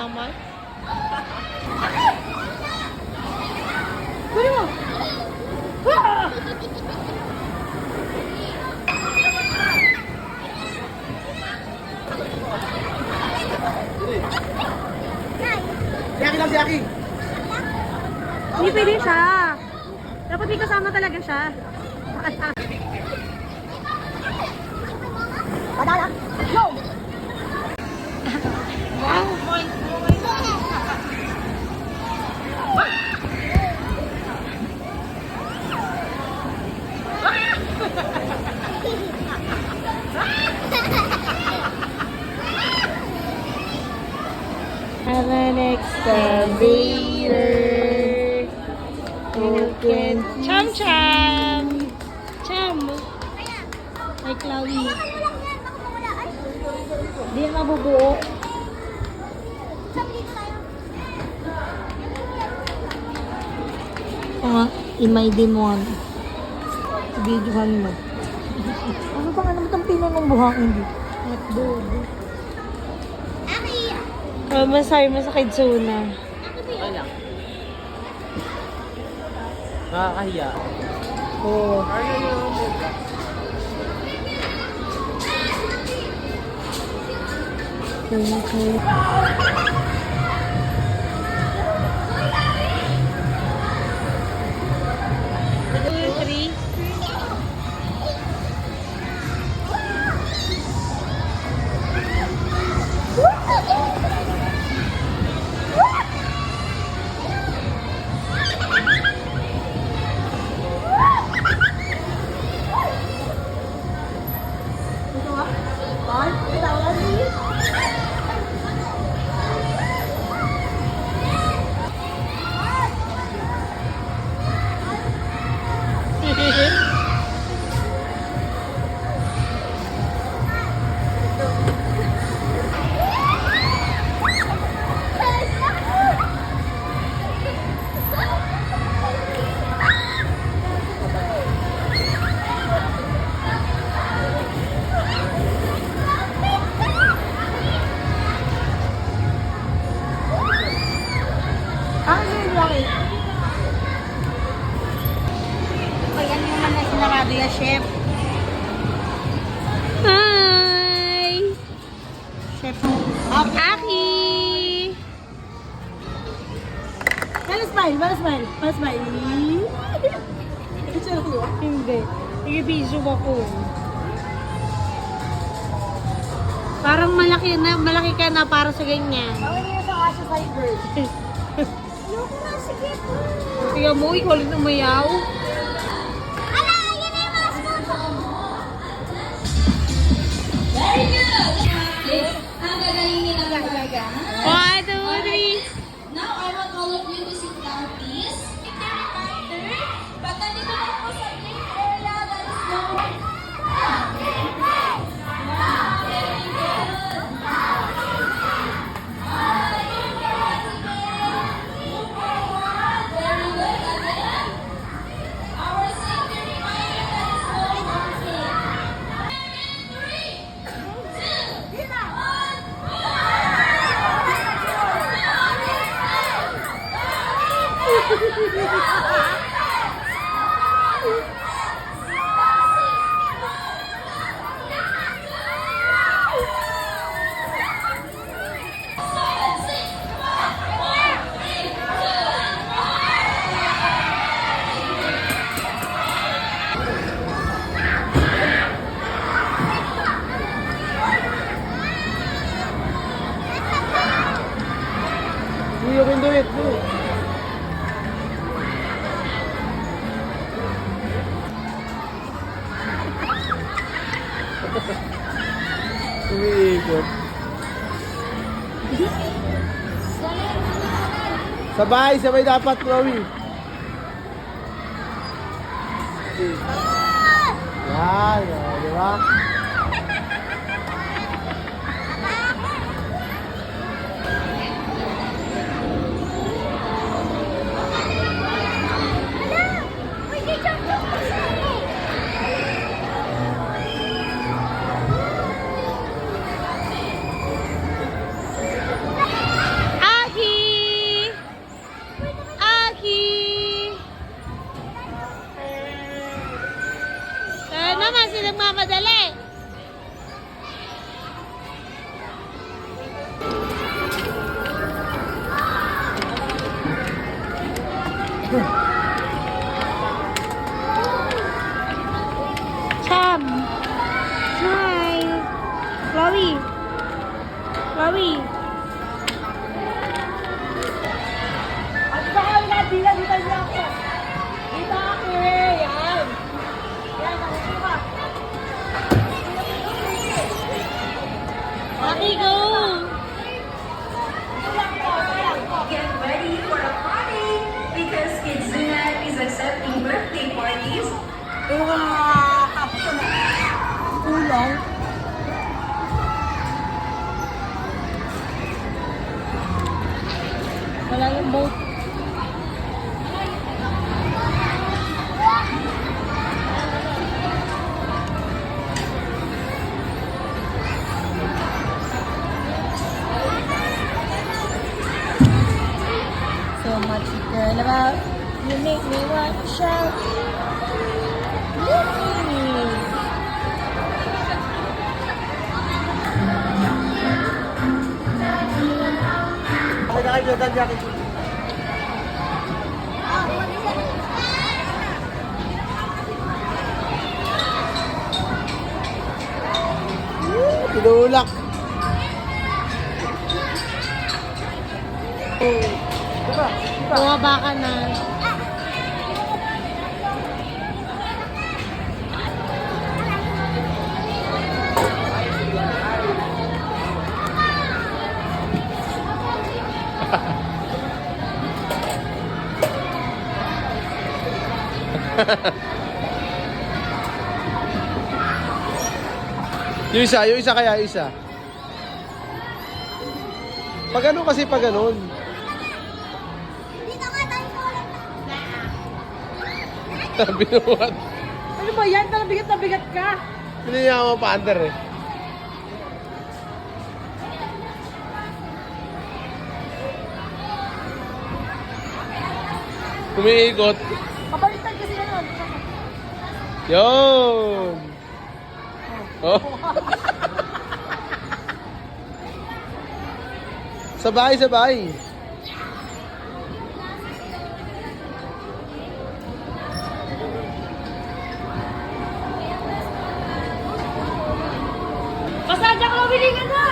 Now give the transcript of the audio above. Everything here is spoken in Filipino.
naman. Kunin mo! Ah! Yaki lang si Yaki. Hindi pwede siya. Dapat may kasama talaga siya. Padala. Go! Have an excavator who can cham cham cham like Chloe. Hindi yan mabubuo. Imay demon. Videohan mo. Ano pa nga naman itong pinon ng buhangin dito? At bobo. Masay mo sa Kidsuna. Wala. Nakakahiya. Oo. Okay. 2, 3. Ayan yung man na sinarado ya, chef. Hi! Chef. Aki! Well, smile. Well, smile. Well, smile. Picture ko. Hindi. Nag-video ako. Parang malaki ka na para sa ganyan. Bawal niyo sa Asha Cyber. Loko na, sige po. Kaya mo, ikaw ulit umayaw. Ala, yun na yung mascot. Very good! Ang gagaling nila talaga. 1, 2, 3. Now, I want all of you to sit down, please. Pag nandito na po sa green area, that is going. Very good. Again. Our safety reminder that is going on here. 3, 2, You can do it. Do it. Umiikot. Sabay, sabay dapat, Chloe. Yan, di ba? kasi nagmamadali. Cham. Smile. Chloe. Chloe. At baka nabila, dito niya ako. Dito ako eh. Yan. Yan, nakita ka. Maki, go. Get ready for a party because Kidzuna is accepting birthday parties. Kulang. Wala yung boat. So much to learn about. You make me want to shout. Yay! Okay na kayo, Jordan Jacket. Tinulak. Bumaba ka na. Yung isa kaya, yung isa. Pag ano kasi, pag ganun. Binuhat. Ano ba yan? Parang bigat na bigat ka. Hindi niya ako pa-under eh. Umiikot. Kabaliktad kasi ganun. Yun! Oh. Sabay, sabay. Pasensya ka, mabili ka na!